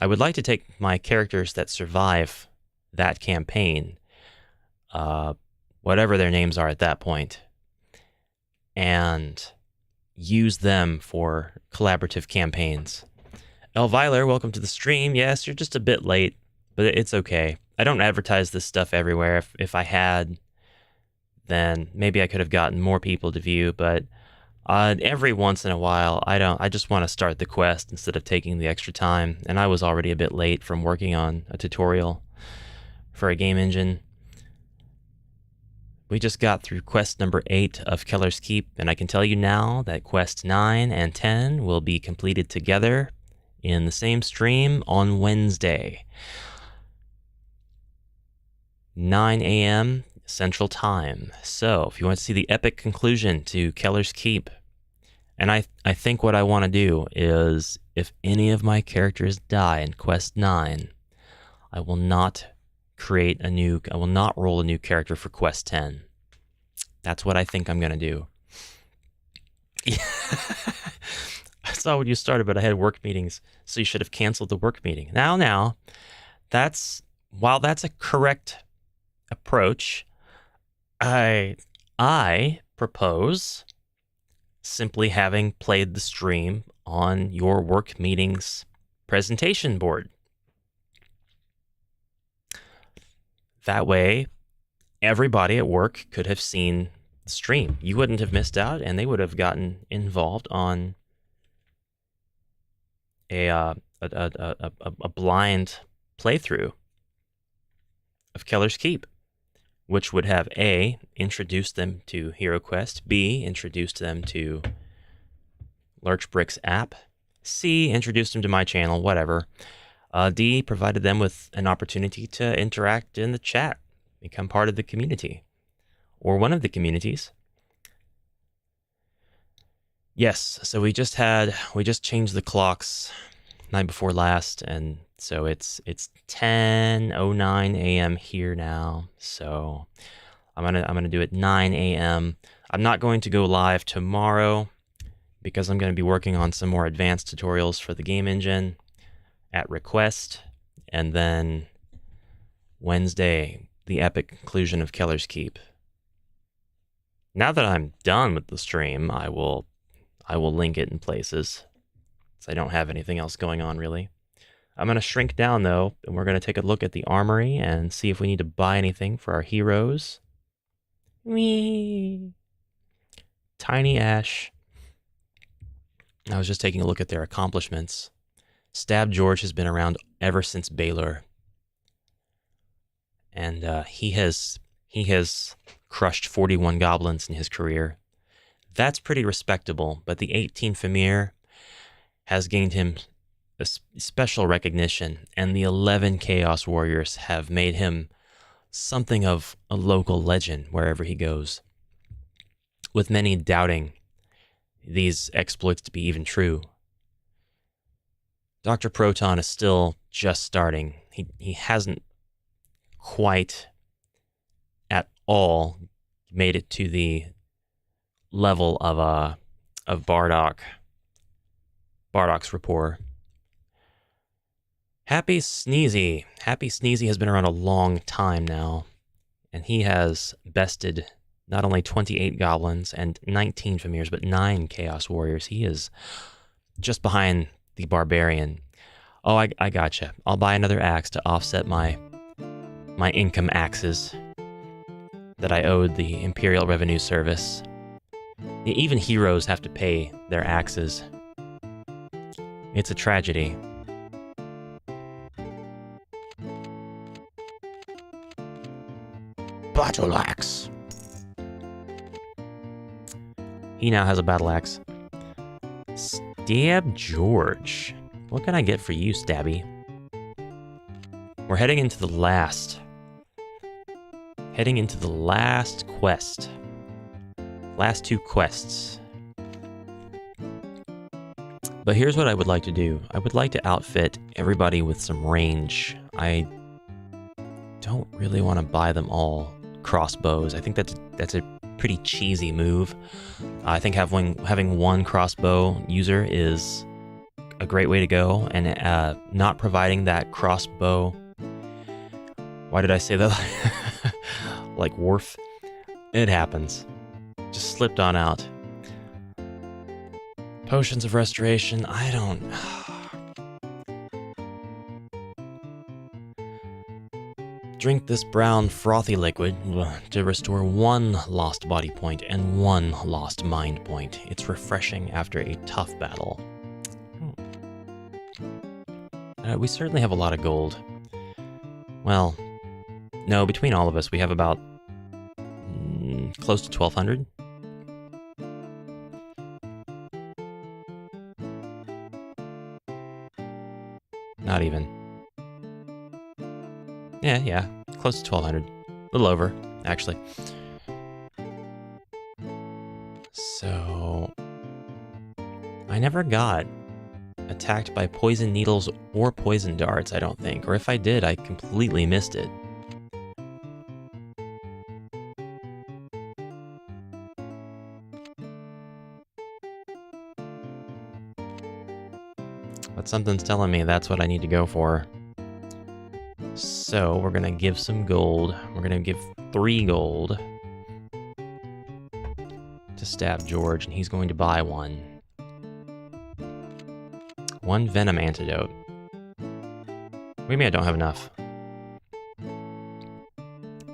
I would like to take my characters that survive that campaign, whatever their names are at that point, and use them for collaborative campaigns. Elviler, welcome to the stream. Yes, you're just a bit late, but it's okay. I don't advertise this stuff everywhere. If I had, then maybe I could have gotten more people to view, but every once in a while, I just want to start the quest instead of taking the extra time, and I was already a bit late from working on a tutorial for a game engine. We just got through quest number 8 of Kellar's Keep, and I can tell you now that quest 9 and 10 will be completed together in the same stream on Wednesday, 9 a.m. Central Time. So if you want to see the epic conclusion to Kellar's Keep, and I think what I want to do is, if any of my characters die in quest 9, I will not roll a new character for quest 10. That's what I think I'm going to do. I saw when you started, but I had work meetings, so you should have canceled the work meeting. Now, while that's a correct approach, I propose simply having played the stream on your work meeting's presentation board. That way, everybody at work could have seen the stream. You wouldn't have missed out, and they would have gotten involved on a blind playthrough of Kellar's Keep, which would have A, introduced them to HeroQuest, B, introduced them to Lurchbrick's app, C, introduced them to my channel, whatever. D, provided them with an opportunity to interact in the chat, become part of the community, or one of the communities. Yes, so we just changed the clocks night before last, and so it's 10:09 a.m. here now. So I'm gonna do it 9 a.m. I'm not going to go live tomorrow because I'm going to be working on some more advanced tutorials for the game engine at request, and then Wednesday, the epic conclusion of Kellar's Keep. Now that I'm done with the stream, I will link it in places, so I don't have anything else going on really. I'm going to shrink down though, and we're going to take a look at the armory and see if we need to buy anything for our heroes. Whee! Tiny Ash. I was just taking a look at their accomplishments. Stab George has been around ever since Baylor, and he has crushed 41 goblins in his career. That's pretty respectable, but the 18 Famir has gained him a special recognition, and the 11 Chaos Warriors have made him something of a local legend wherever he goes, with many doubting these exploits to be even true. Dr. Proton is still just starting. He hasn't quite at all made it to the level of Bardoc's rapport. Happy Sneezy has been around a long time now, and he has bested not only 28 goblins and 19 Famirs, but 9 Chaos Warriors. He is just behind the Barbarian. Oh, I gotcha. I'll buy another axe to offset my income axes that I owed the Imperial Revenue Service. Even heroes have to pay their axes. It's a tragedy. Battle axe. He now has a battle axe. Stab George. What can I get for you, Stabby? We're heading into the last quest. Last 2 quests. But here's what I would like to do. I would like to outfit everybody with some range. I don't really want to buy them all crossbows. I think that's a pretty cheesy move. I think having one crossbow user is a great way to go, and not providing that crossbow. Why did I say that? Like Worf? It happens. Just slipped on out. Potions of restoration. I don't. Drink this brown frothy liquid to restore 1 lost body point and 1 lost mind point. It's refreshing after a tough battle. We certainly have a lot of gold. Well, no, between all of us, we have about close to 1,200. Not even. Yeah, close to 1,200. A little over, actually. So, I never got attacked by poison needles or poison darts, I don't think. Or if I did, I completely missed it. But something's telling me that's what I need to go for. So we're gonna give some gold. We're gonna give 3 gold to Stab George, and he's going to buy 1. 1 venom antidote. Maybe I don't have enough.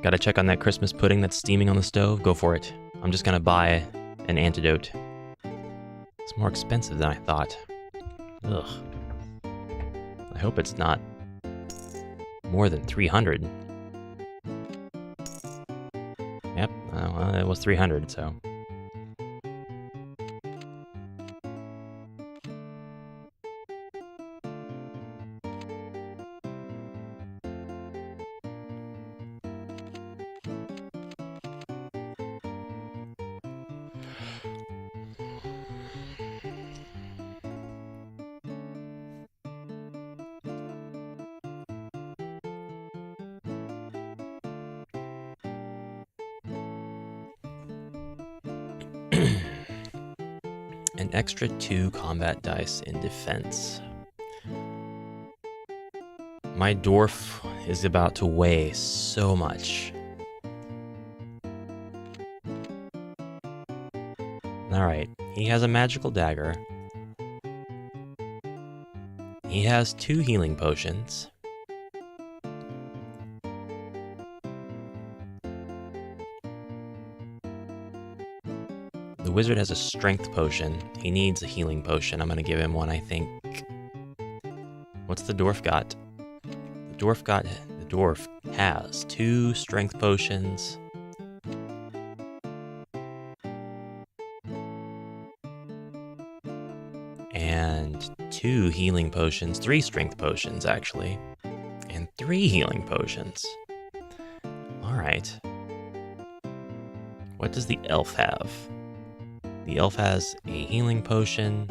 Gotta check on that Christmas pudding that's steaming on the stove? Go for it. I'm just gonna buy an antidote. It's more expensive than I thought. Ugh. I hope it's not more than 300. Yep, well, it was 300, so. An extra 2 combat dice in defense. My dwarf is about to weigh so much. Alright, he has a magical dagger. He has 2 healing potions. The wizard has a strength potion. He needs a healing potion. I'm gonna give him one, I think. What's the dwarf got? The dwarf has 2 strength potions. And 2 healing potions. 3 strength potions, actually. And 3 healing potions. Alright. What does the elf have? The elf has a healing potion,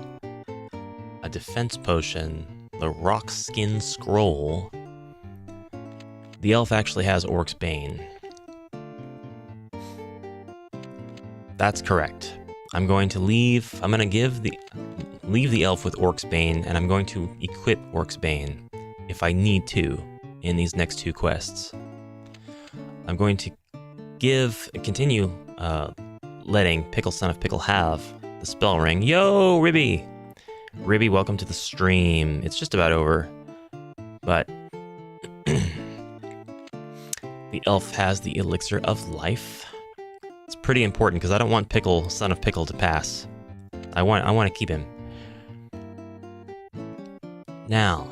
a defense potion, the rock skin scroll. The elf actually has Orc's Bane. That's correct. I'm going to leave the elf with Orc's Bane, and I'm going to equip Orc's Bane if I need to in these next 2 quests. I'm going to continue letting Pickle Son of Pickle have the spell ring. Yo, Ribby! Ribby, welcome to the stream. It's just about over, but the elf has the elixir of life. It's pretty important because I don't want Pickle Son of Pickle to pass. I want to keep him. Now,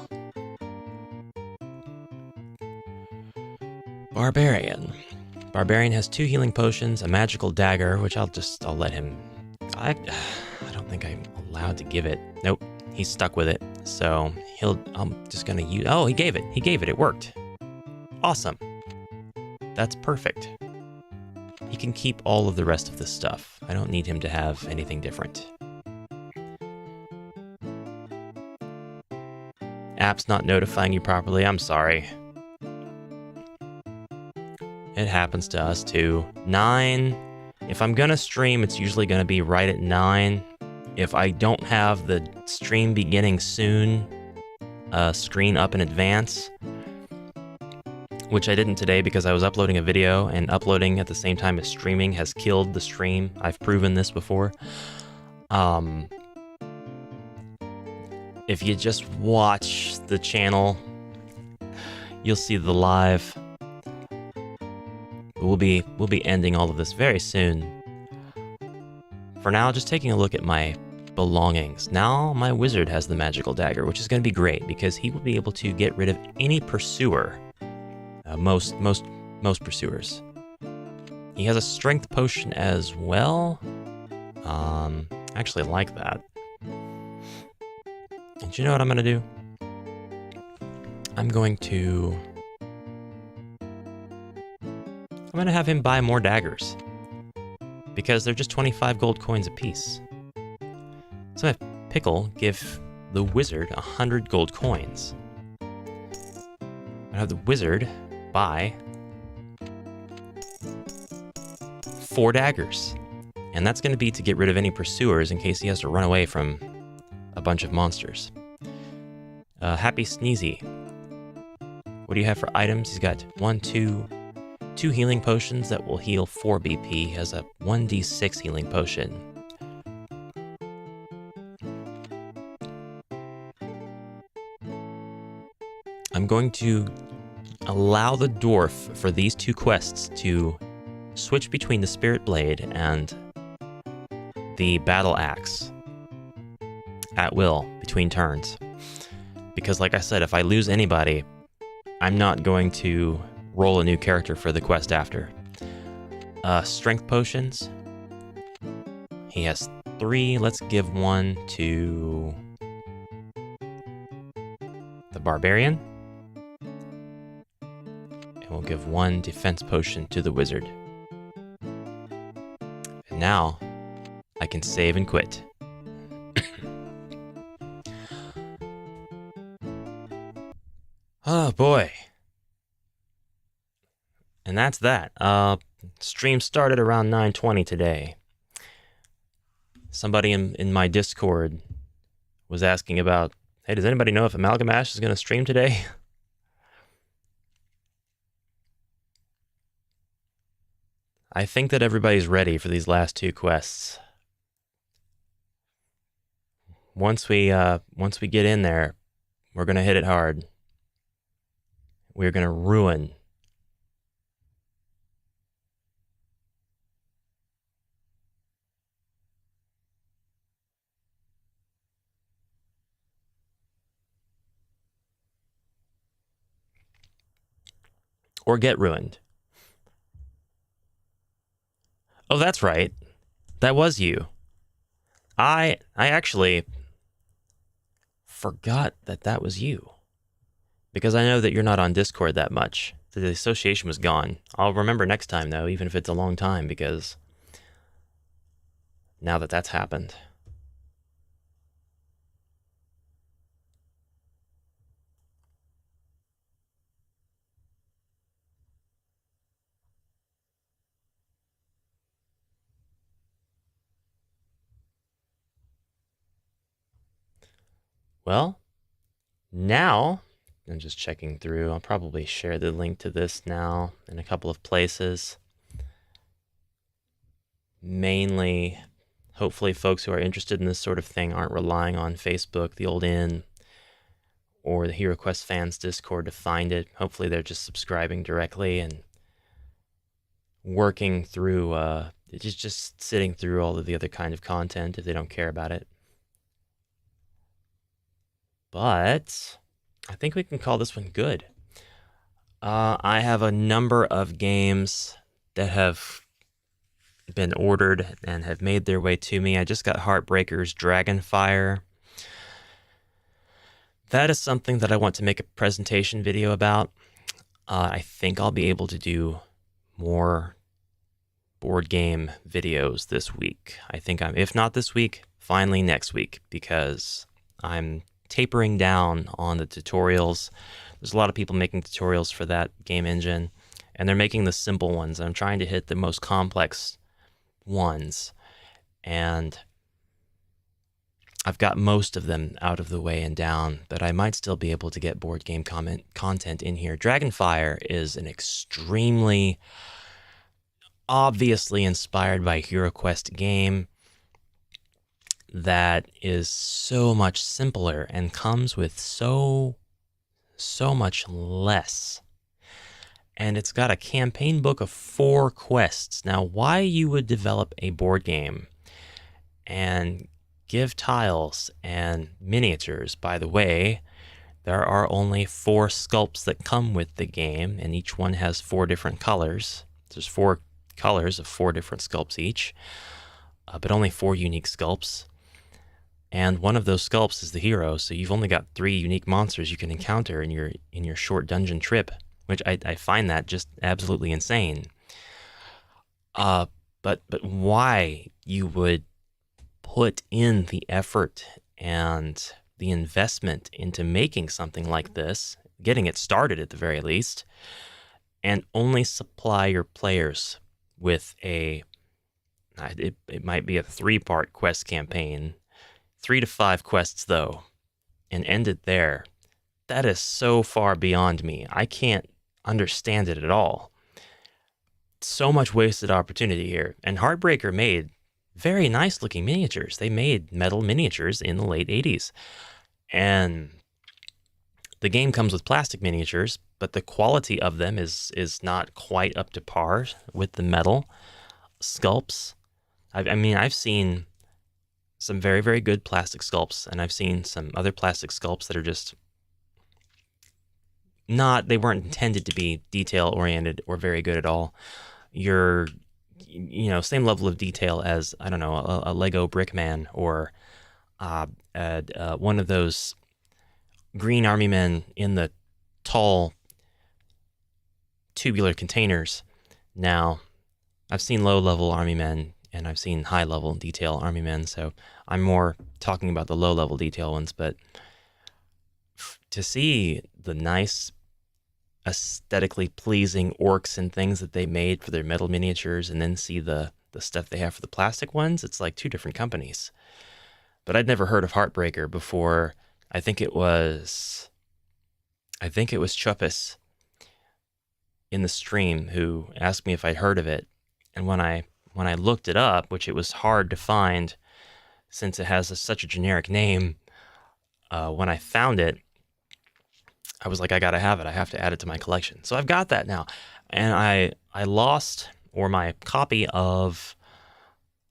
Barbarian. Barbarian has 2 healing potions, a magical dagger, which I'll let him. I don't think I'm allowed to give it. Nope, he's stuck with it. So I'm just gonna use. Oh, he gave it. He gave it. It worked. Awesome. That's perfect. He can keep all of the rest of this stuff. I don't need him to have anything different. App's not notifying you properly. I'm sorry. It happens to us too. 9. If I'm gonna stream, it's usually gonna be right at 9. If I don't have the stream beginning soon screen up in advance, which I didn't today because I was uploading a video, and uploading at the same time as streaming has killed the stream. I've proven this before. If you just watch the channel, you'll see the live. We'll be ending all of this very soon. For now, just taking a look at my belongings. Now my wizard has the magical dagger, which is going to be great because he will be able to get rid of any pursuer. Most pursuers. He has a strength potion as well. I actually like that. And you know what I'm going to do? I'm going to have him buy more daggers. Because they're just 25 gold coins apiece. So I have Pickle give the wizard 100 gold coins. I have the wizard buy 4 daggers. And that's going to be to get rid of any pursuers in case he has to run away from a bunch of monsters. Happy Sneezy. What do you have for items? He's got 2 healing potions that will heal 4 BP. He has a 1d6 healing potion. I'm going to allow the dwarf for these 2 quests to switch between the Spirit Blade and the Battle Axe at will between turns. Because like I said, if I lose anybody, I'm not going to roll a new character for the quest after. Strength potions. He has 3. Let's give 1 to the Barbarian. And we'll give 1 defense potion to the wizard. And now I can save and quit. Oh boy. And that's that. Stream started around 9:20 today. Somebody in my Discord was asking about, hey, does anybody know if Amalgam Ash is going to stream today? I think that everybody's ready for these last 2 quests. Once we get in there, we're going to hit it hard. We're going to ruin or get ruined. Oh, that's right. That was you. I actually forgot that was you. Because I know that you're not on Discord that much. the association was gone. I'll remember next time, though, even if it's a long time, because now that that's happened. Well, now, I'm just checking through. I'll probably share the link to this now in a couple of places. Mainly, hopefully folks who are interested in this sort of thing aren't relying on Facebook, the old inn, or the HeroQuest fans Discord to find it. Hopefully they're just subscribing directly and working through, just sitting through all of the other kind of content if they don't care about it. But I think we can call this one good. I have a number of games that have been ordered and have made their way to me. I just got Heartbreaker's Dragonfire. That is something that I want to make a presentation video about. I think I'll be able to do more board game videos this week. I think if not this week, finally next week, because I'm tapering down on the tutorials. There's a lot of people making tutorials for that game engine, and they're making the simple ones. I'm trying to hit the most complex ones, and I've got most of them out of the way and down, but I might still be able to get board game content in here. Dragonfire is an extremely obviously inspired by HeroQuest game that is so much simpler and comes with so much less. And it's got a campaign book of 4 quests. Now, why you would develop a board game and give tiles and miniatures, by the way, there are only 4 sculpts that come with the game, and each one has 4 different colors. There's 4 colors of 4 different sculpts each, but only 4 unique sculpts. And one of those sculpts is the hero, so you've only got 3 unique monsters you can encounter in your short dungeon trip, which I find that just absolutely insane. But why you would put in the effort and the investment into making something like this, getting it started at the very least, and only supply your players with it might be a 3-part quest campaign, 3 to 5 quests though, and end it there. That is so far beyond me. I can't understand it at all. So much wasted opportunity here. And Heartbreaker made very nice looking miniatures. They made metal miniatures in the late 80s. And the game comes with plastic miniatures, but the quality of them is not quite up to par with the metal sculpts. I've seen some very, very good plastic sculpts, and I've seen some other plastic sculpts that are just they weren't intended to be detail oriented or very good at all. Same level of detail as, I don't know, a Lego Brickman or one of those green army men in the tall tubular containers. Now, I've seen low-level army men, and I've seen high-level detail army men, so I'm more talking about the low-level detail ones, but to see the nice, aesthetically pleasing orcs and things that they made for their metal miniatures, and then see the stuff they have for the plastic ones, it's like 2 different companies. But I'd never heard of Heartbreaker before. I think it was Trumpet in the stream who asked me if I'd heard of it, and when I looked it up, which it was hard to find since it has such a generic name, when I found it, I was like, I gotta have it. I have to add it to my collection. So I've got that now. And I lost, or my copy of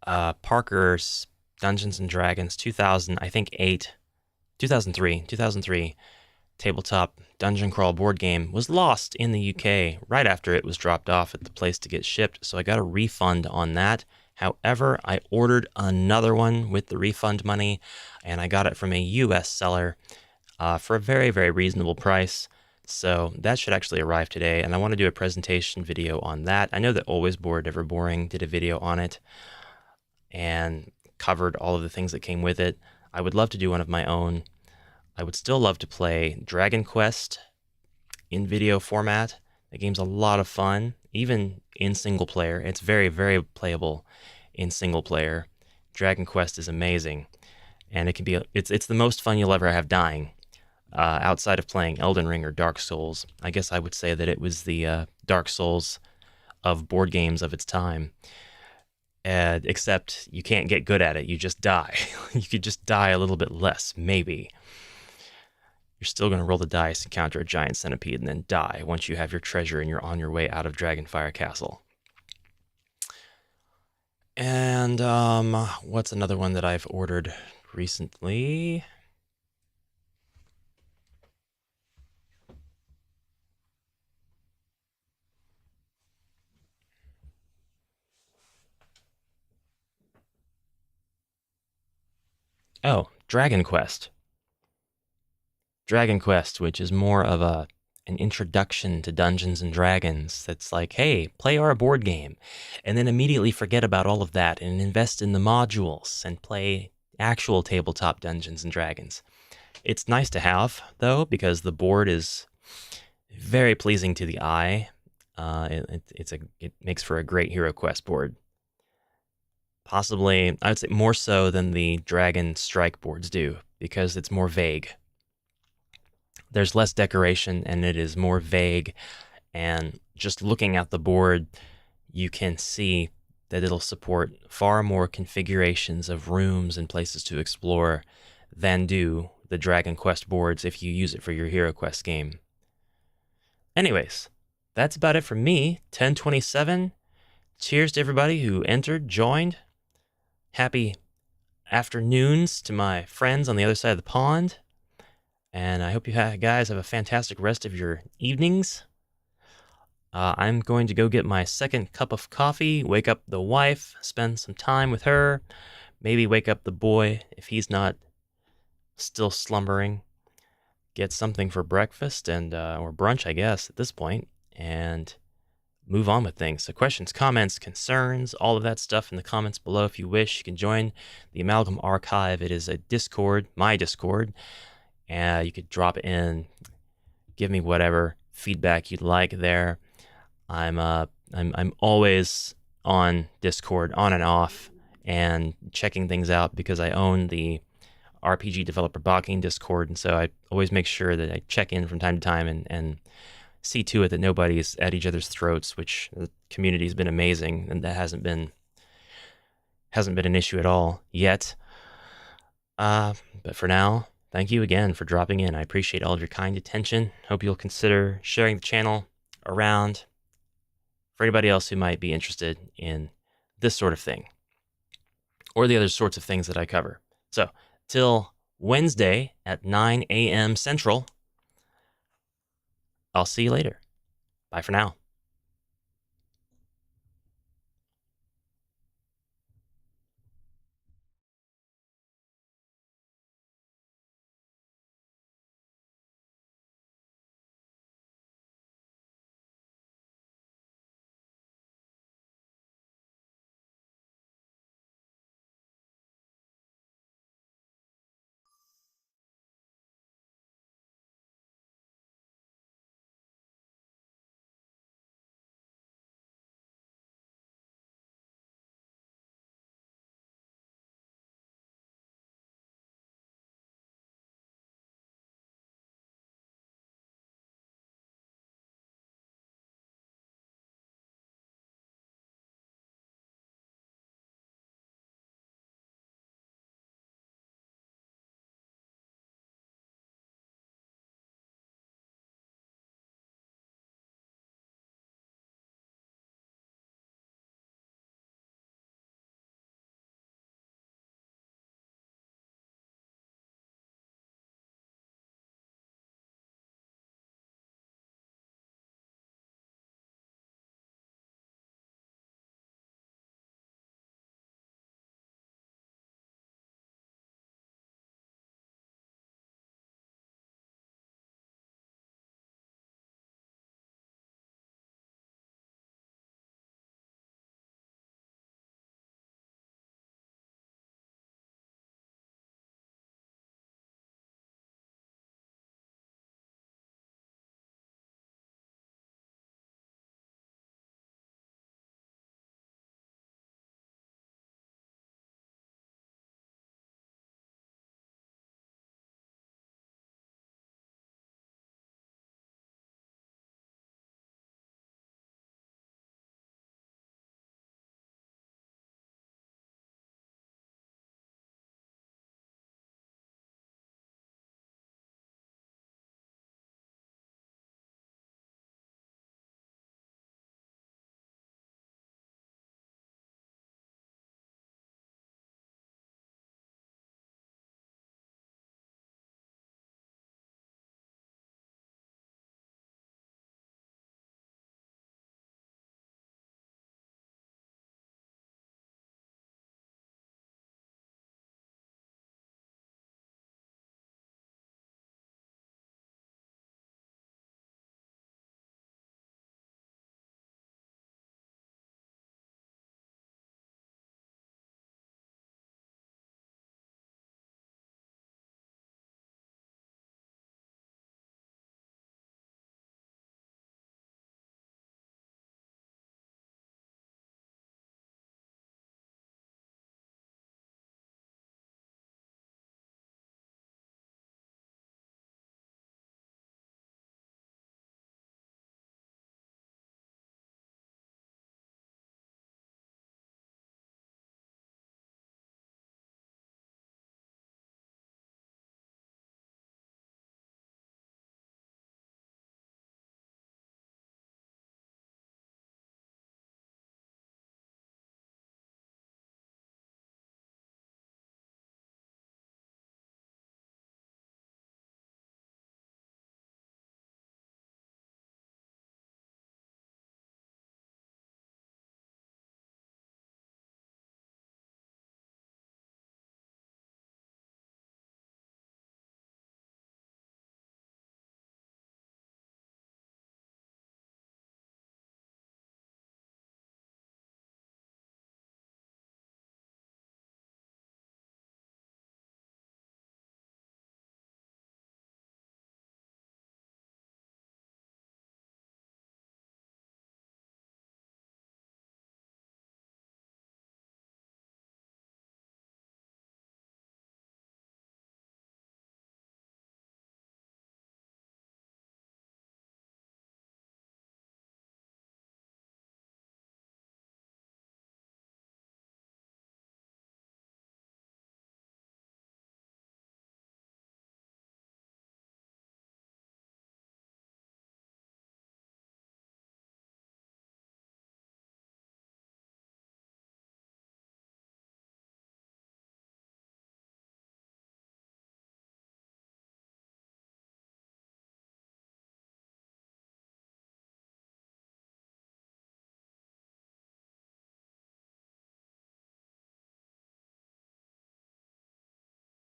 Parker's Dungeons and Dragons 2003 tabletop dungeon crawl board game was lost in the UK right after it was dropped off at the place to get shipped. So I got a refund on that. However, I ordered another one with the refund money, and I got it from a US seller for a very, very reasonable price. So that should actually arrive today, and I want to do a presentation video on that. I know that Always Bored, Ever Boring did a video on it and covered all of the things that came with it. I would love to do one of my own. I would still love to play Dragon Quest in video format. The game's a lot of fun, even in single player. It's very, very playable in single player. Dragon Quest is amazing, and it can be it's the most fun you'll ever have dying. Outside of playing Elden Ring or Dark Souls, I guess I would say that it was the Dark Souls of board games of its time. Except you can't get good at it, you just die. You could just die a little bit less, maybe. You're still going to roll the dice, encounter a giant centipede, and then die once you have your treasure and you're on your way out of Dragonfire Castle. And what's another one that I've ordered recently? Oh, Dragon Quest. Dragon Quest, which is more of an introduction to Dungeons and Dragons. That's like, hey, play our board game, and then immediately forget about all of that and invest in the modules and play actual tabletop Dungeons and Dragons. It's nice to have, though, because the board is very pleasing to the eye. It makes for a great HeroQuest board. Possibly, I would say more so than the Dragon Strike boards do, because it's more vague. There's less decoration, and it is more vague, and just looking at the board, you can see that it'll support far more configurations of rooms and places to explore than do the Dragon Quest boards if you use it for your HeroQuest game. Anyways, that's about it from me, 1027. Cheers to everybody who entered, joined. Happy afternoons to my friends on the other side of the pond. And I hope you guys have a fantastic rest of your evenings. I'm going to go get my second cup of coffee, wake up the wife, spend some time with her, maybe wake up the boy if he's not still slumbering, get something for breakfast and or brunch, I guess, at this point, and move on with things. So questions, comments, concerns, all of that stuff in the comments below if you wish. You can join the Amalgam Archive. It is a Discord, my Discord. And you could drop in, give me whatever feedback you'd like there. I'm always on Discord, on and off, and checking things out because I own the RPG Developer Blocking Discord, and so I always make sure that I check in from time to time and see to it that nobody's at each other's throats, which the community's been amazing, and that hasn't been an issue at all yet. But for now, thank you again for dropping in. I appreciate all of your kind attention. Hope you'll consider sharing the channel around for anybody else who might be interested in this sort of thing or the other sorts of things that I cover. So, till Wednesday at 9 a.m. Central, I'll see you later. Bye for now.